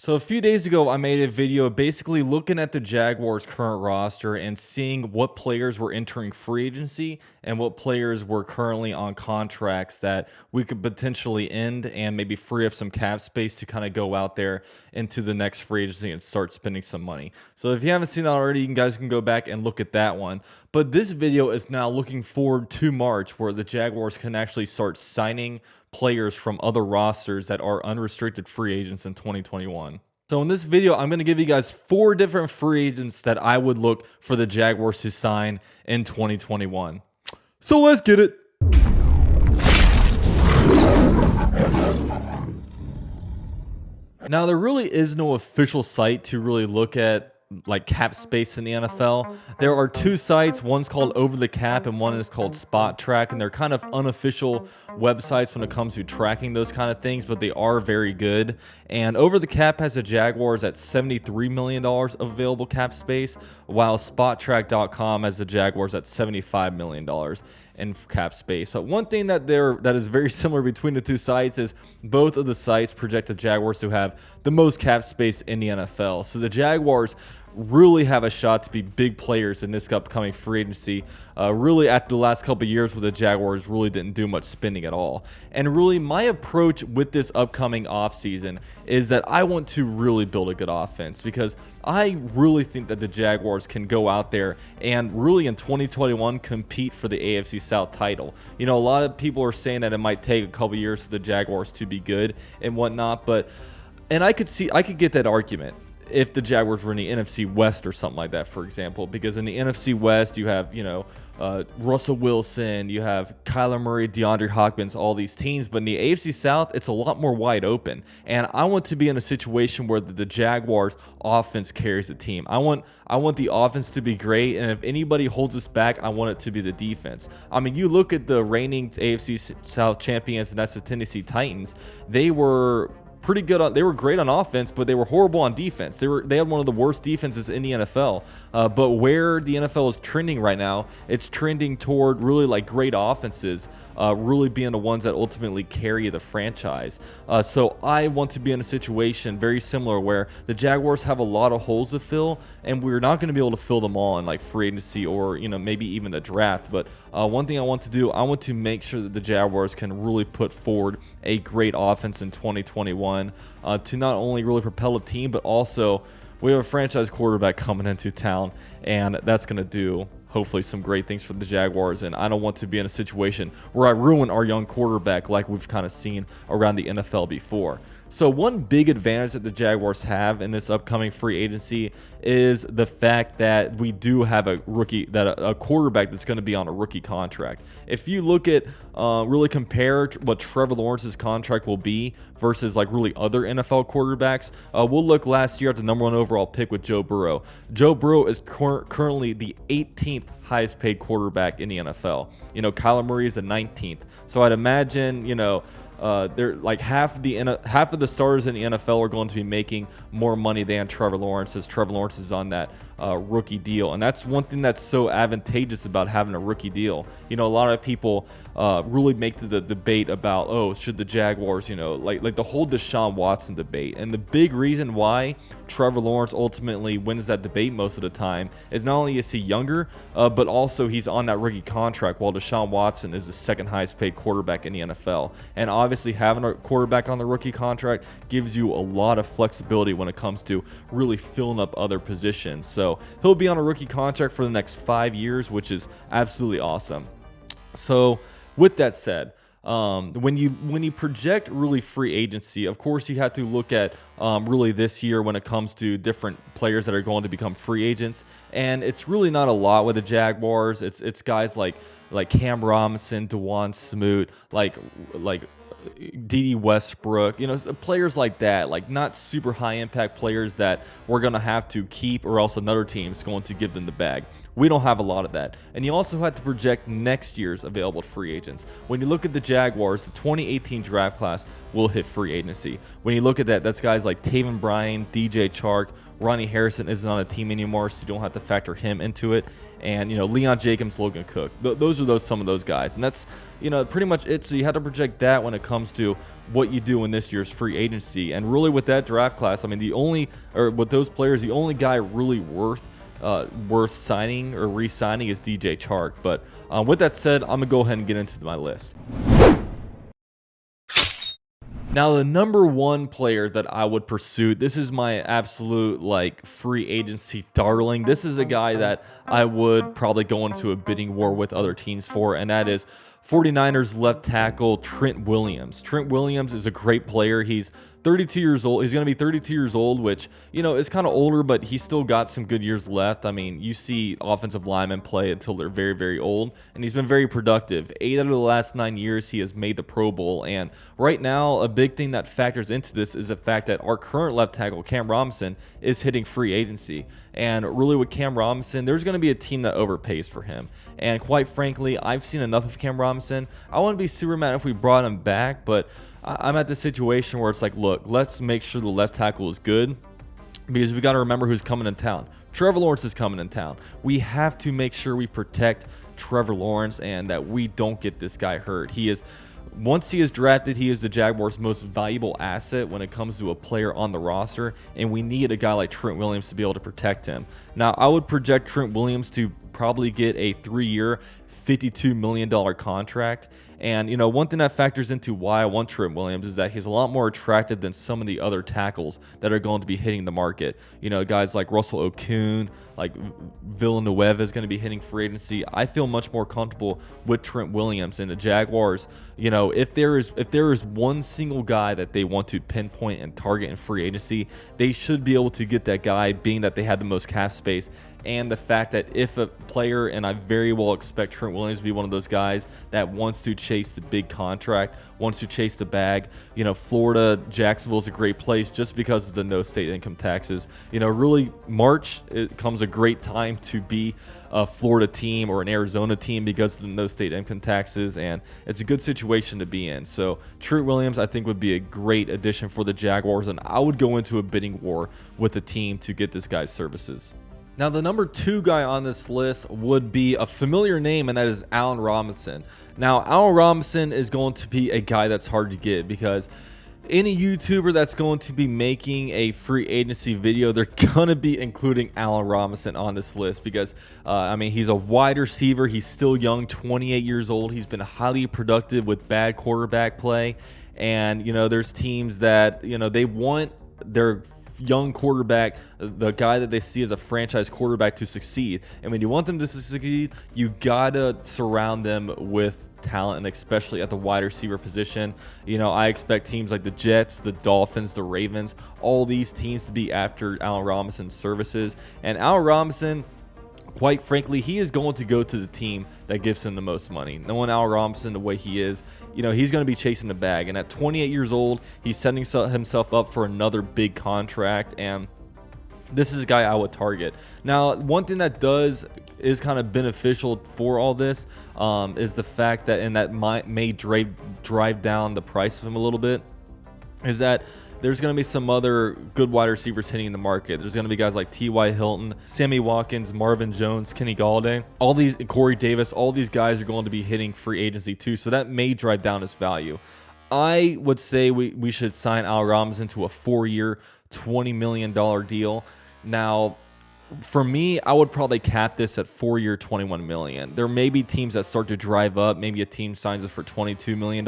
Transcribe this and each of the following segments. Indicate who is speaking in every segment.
Speaker 1: So a few days ago, I made a video basically looking at the Jaguars' current roster and seeing what players were entering free agency and what players were currently on contracts that we could potentially end and maybe free up some cap space to kind of go out there into the next free agency and start spending some money. So if you haven't seen that already, you guys can go back and look at that one. But this video is now looking forward to March, where the Jaguars can actually start signing players from other rosters that are unrestricted free agents in 2021. So in this video, I'm going to give you guys 4 different free agents that I would look for the Jaguars to sign in 2021. So let's get it. Now, there really is no official site to really look at like cap space in the NFL. There are 2 sites, one's called Over the Cap and one is called Spot Track, and they're kind of unofficial websites when it comes to tracking those kind of things, but they are very good. And Over the Cap has the Jaguars at $73 million of available cap space, while SpotTrack.com has the Jaguars at $75 million in cap space. So one thing that is very similar between the 2 sites is both of the sites project the Jaguars to have the most cap space in the NFL. So the Jaguars really have a shot to be big players in this upcoming free agency. Really, after the last couple of years where the Jaguars really didn't do much spending at all. And really, my approach with this upcoming offseason is that I want to really build a good offense, because I really think that the Jaguars can go out there and really in 2021 compete for the AFC South title. You know, a lot of people are saying that it might take a couple years for the Jaguars to be good and whatnot, and I could get that argument if the Jaguars were in the NFC West or something like that, for example, because in the NFC West you have, Russell Wilson, you have Kyler Murray, DeAndre Hopkins, all these teams, but in the AFC South, it's a lot more wide open. And I want to be in a situation where the Jaguars offense carries the team. I want the offense to be great, and if anybody holds us back, I want it to be the defense. I mean, you look at the reigning AFC South champions, and that's the Tennessee Titans. They were pretty good they were great on offense, but they were horrible on defense. They had one of the worst defenses in the NFL. But where the NFL is trending right now, it's trending toward really like great offenses, really being the ones that ultimately carry the franchise. So I want to be in a situation very similar where the Jaguars have a lot of holes to fill, and we're not going to be able to fill them all in like free agency or maybe even the draft. But one thing I want to do, I want to make sure that the Jaguars can really put forward a great offense in 2021. To not only really propel a team, but also we have a franchise quarterback coming into town, and that's going to do hopefully some great things for the Jaguars. And I don't want to be in a situation where I ruin our young quarterback like we've kind of seen around the NFL before. So one big advantage that the Jaguars have in this upcoming free agency is the fact that we do have a quarterback that's going to be on a rookie contract. If you look at really compare what Trevor Lawrence's contract will be versus like really other NFL quarterbacks, we'll look last year at the #1 overall pick with Joe Burrow. Joe Burrow is currently the 18th highest paid quarterback in the NFL. Kyler Murray is the 19th. So I'd imagine, they're like half of the stars in the NFL are going to be making more money than Trevor Lawrence, as Trevor Lawrence is on that rookie deal. And that's one thing that's so advantageous about having a rookie deal. A lot of people really make the debate about, should the Jaguars, like the whole Deshaun Watson debate. And the big reason why Trevor Lawrence ultimately wins that debate most of the time is not only is he younger, but also he's on that rookie contract, while Deshaun Watson is the 2nd highest paid quarterback in the NFL. And obviously having a quarterback on the rookie contract gives you a lot of flexibility when it comes to really filling up other positions. So he'll be on a rookie contract for the next 5 years, which is absolutely awesome. So with that said, when you project really free agency, of course you have to look at really this year when it comes to different players that are going to become free agents, and it's really not a lot with the Jaguars. It's guys like Cam Robinson, DeJuan Smoot, like D.D. Westbrook, players like that, like not super high impact players that we're going to have to keep, or else another team's going to give them the bag. We don't have a lot of that. And you also have to project next year's available free agents. When you look at the Jaguars, the 2018 draft class will hit free agency. When you look at that, that's guys like Taven Bryan, DJ Chark, Ronnie Harrison isn't on the team anymore, so you don't have to factor him into it. And, you know, Leon Jacobs, Logan Cook, those are some of those guys. And that's, you know, pretty much it. So you have to project that when it comes to what you do in this year's free agency. And really with that draft class, I mean, with those players, the only guy really worth signing or re-signing is DJ Chark. But with that said, I'm gonna go ahead and get into my list. Now, the number one player that I would pursue, this is my absolute like free agency darling. This is a guy that I would probably go into a bidding war with other teams for, and that is 49ers left tackle Trent Williams. Trent Williams is a great player. He's 32 years old. He's going to be 32 years old, which, you know, is kind of older, but he's still got some good years left. I mean, you see offensive linemen play until they're very, very old, and he's been very productive. 8 out of the last 9 years, he has made the Pro Bowl, and right now, a big thing that factors into this is the fact that our current left tackle, Cam Robinson, is hitting free agency. And really with Cam Robinson, there's going to be a team that overpays for him. And quite frankly, I've seen enough of Cam Robinson. I wouldn't be super mad if we brought him back, but I'm at the situation where it's like, look, let's make sure the left tackle is good, because we got to remember who's coming in town. Trevor Lawrence is coming in town. We have to make sure we protect Trevor Lawrence and that we don't get this guy hurt. Once he is drafted, he is the Jaguars' most valuable asset when it comes to a player on the roster, and we need a guy like Trent Williams to be able to protect him. Now, I would project Trent Williams to probably get a 3-year, $52 million contract. And, you know, one thing that factors into why I want Trent Williams is that he's a lot more attractive than some of the other tackles that are going to be hitting the market. You know, guys like Russell Okung, like Villanueva is going to be hitting free agency. I feel much more comfortable with Trent Williams, and the Jaguars, you know, if there is one single guy that they want to pinpoint and target in free agency, they should be able to get that guy, being that they have the most cap space. And the fact that if a player, and I very well expect Trent Williams to be one of those guys that wants to chase the big contract, wants to chase the bag. You know, Florida, Jacksonville is a great place just because of the no state income taxes. You know, really, March, it comes a great time to be a Florida team or an Arizona team because of the no state income taxes, and it's a good situation to be in. So Trent Williams, I think, would be a great addition for the Jaguars, and I would go into a bidding war with the team to get this guy's services. Now, the number 2 guy on this list would be a familiar name, and that is Allen Robinson. Now, Allen Robinson is going to be a guy that's hard to get, because any YouTuber that's going to be making a free agency video, they're going to be including Allen Robinson on this list because, I mean, he's a wide receiver. He's still young, 28 years old. He's been highly productive with bad quarterback play. And, you know, there's teams that, you know, they want their young quarterback, the guy that they see as a franchise quarterback, to succeed. And when you want them to succeed, you gotta surround them with talent, and especially at the wide receiver position. You know, I expect teams like the Jets, the Dolphins, the Ravens, all these teams to be after Allen Robinson's services. And Allen Robinson, quite frankly, he is going to go to the team that gives him the most money. Knowing Allen Robinson the way he is, you know, he's going to be chasing the bag. And at 28 years old, he's setting himself up for another big contract. And this is a guy I would target. Now, one thing that is kind of beneficial for all this is the fact that, and that may drive down the price of him a little bit, is that there's going to be some other good wide receivers hitting the market. There's going to be guys like T.Y. Hilton, Sammy Watkins, Marvin Jones, Kenny Galladay, all these, Corey Davis, all these guys are going to be hitting free agency too, so that may drive down his value. I would say we should sign Allen Robinson to a 4-year, $20 million deal. Now, for me, I would probably cap this at 4-year, $21 million. There may be teams that start to drive up. Maybe a team signs it for $22 million.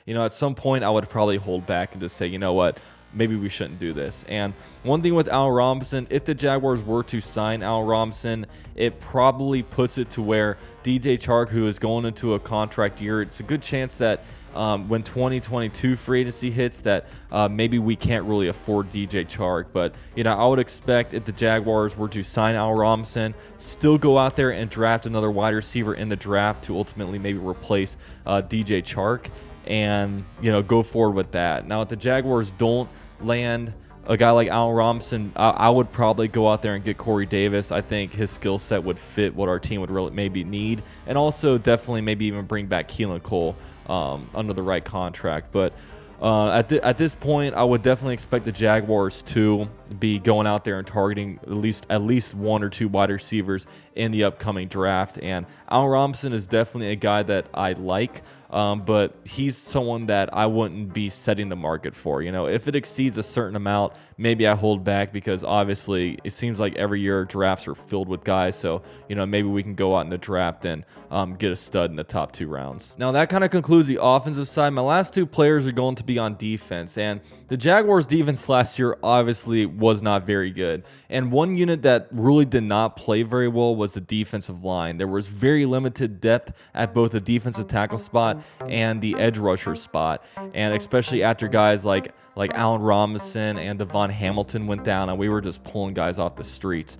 Speaker 1: You know, at some point, I would probably hold back and just say, you know what, maybe we shouldn't do this. And one thing with Allen Robinson, if the Jaguars were to sign Allen Robinson, it probably puts it to where DJ Chark, who is going into a contract year, it's a good chance that when 2022 free agency hits, that maybe we can't really afford DJ Chark. But, you know, I would expect if the Jaguars were to sign Allen Robinson, still go out there and draft another wide receiver in the draft to ultimately maybe replace DJ Chark, and, you know, go forward with that. Now, if the Jaguars don't land a guy like Allen Robinson, I would probably go out there and get Corey Davis. I think his skill set would fit what our team would really maybe need, and also definitely maybe even bring back Keelan Cole under the right contract. But at this point, I would definitely expect the Jaguars to be going out there and targeting at least one or two wide receivers in the upcoming draft. And Allen Robinson is definitely a guy that I like. But he's someone that I wouldn't be setting the market for. If it exceeds a certain amount, maybe I hold back, because obviously it seems like every year drafts are filled with guys. So, maybe we can go out in the draft and get a stud in the top 2 rounds. Now, that kind of concludes the offensive side. My last 2 players are going to be on defense. And the Jaguars defense last year obviously was not very good. And one unit that really did not play very well was the defensive line. There was very limited depth at both the defensive tackle spot and the edge rusher spot, and especially after guys like Allen Robinson and Devon Hamilton went down, and we were just pulling guys off the streets.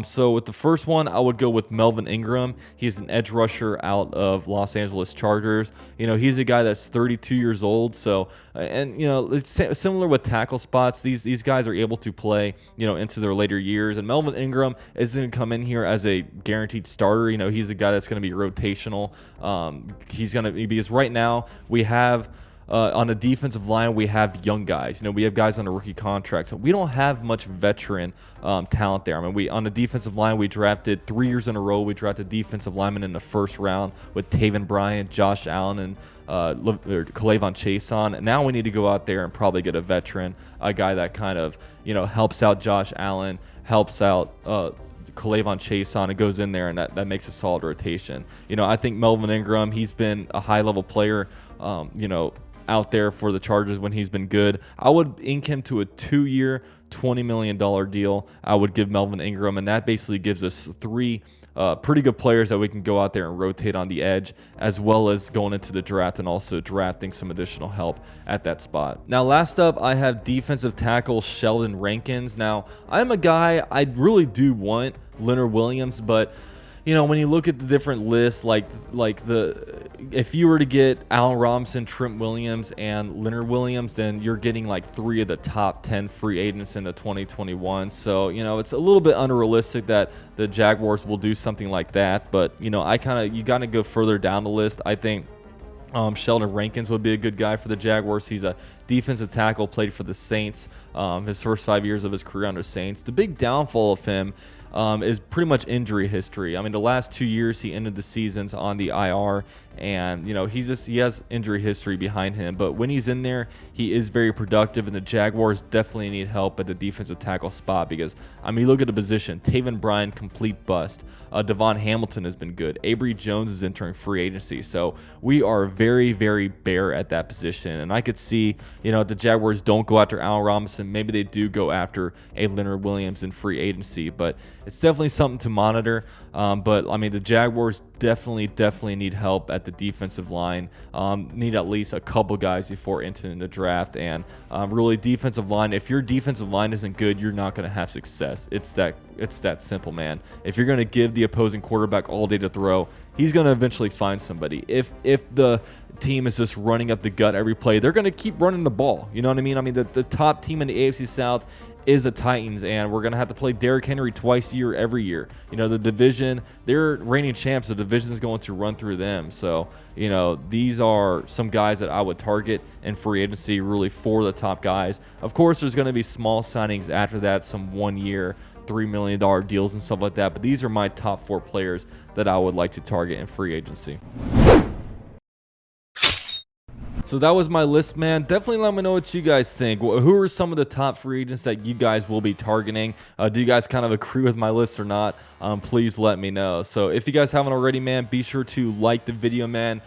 Speaker 1: So with the first one, I would go with Melvin Ingram. He's an edge rusher out of Los Angeles Chargers. He's a guy that's 32 years old. So, and it's similar with tackle spots. These guys are able to play, into their later years. And Melvin Ingram isn't going to come in here as a guaranteed starter. He's a guy that's going to be rotational. He's going to be, because right now we have, on the defensive line, we have young guys. We have guys on a rookie contract. So we don't have much veteran talent there. I mean, on the defensive line, we drafted 3 years in a row. We drafted defensive linemen in the first round with Taven Bryan, Josh Allen, and K'Lavon Chaisson. And now we need to go out there and probably get a veteran, a guy that kind of, helps out Josh Allen, helps out K'Lavon Chaisson, and goes in there, and that makes a solid rotation. I think Melvin Ingram, he's been a high-level player, out there for the Chargers when he's been good. I would ink him to a 2-year, $20 million deal. I would give Melvin Ingram, and that basically gives us 3 pretty good players that we can go out there and rotate on the edge, as well as going into the draft and also drafting some additional help at that spot. Now, last up, I have defensive tackle Sheldon Rankins. Now, I'm a guy, I really do want Leonard Williams, but when you look at the different lists, if you were to get Allen Robinson, Trent Williams, and Leonard Williams, then you're getting like 3 of the top 10 free agents in the 2021. So, it's a little bit unrealistic that the Jaguars will do something like that. But, you got to go further down the list. I think Sheldon Rankins would be a good guy for the Jaguars. He's a defensive tackle, played for the Saints, his first 5 years of his career under Saints. The big downfall of him is pretty much injury history. I mean, the last 2 years he ended the seasons on the IR, and he has injury history behind him. But when he's in there, he is very productive, and the Jaguars definitely need help at the defensive tackle spot, because you look at the position: Taven Bryan, complete bust. Devon Hamilton has been good. Avery Jones is entering free agency, so we are very, very bare at that position. And I could see, if the Jaguars don't go after Allen Robinson, maybe they do go after a Leonard Williams in free agency. But it's definitely something to monitor. But the Jaguars definitely need help at the defensive line. Need at least a couple guys before entering the draft. And really, defensive line, if your defensive line isn't good, you're not going to have success. It's that simple, man. If you're going to give the opposing quarterback all day to throw, he's going to eventually find somebody. If the team is just running up the gut every play, they're going to keep running the ball. You know what I mean? The top team in the AFC South is the Titans, and we're going to have to play Derrick Henry twice a year every year. The division, they're reigning champs. The division is going to run through them. So, these are some guys that I would target in free agency, really, for the top guys. Of course, there's going to be small signings after that, some 1 year, $3 million deals and stuff like that. But these are my top 4 players that I would like to target in free agency. So that was my list, man. Definitely let me know what you guys think. Who are some of the top free agents that you guys will be targeting? Do you guys kind of agree with my list or not? Please let me know. So if you guys haven't already, man, be sure to like the video, man.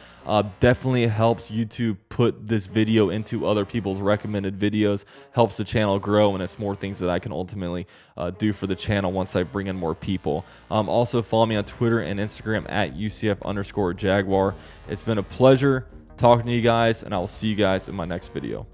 Speaker 1: Definitely helps YouTube put this video into other people's recommended videos. Helps the channel grow, and it's more things that I can ultimately do for the channel once I bring in more people. Also, follow me on Twitter and Instagram at UCF_Jaguar. It's been a pleasure talking to you guys, and I will see you guys in my next video.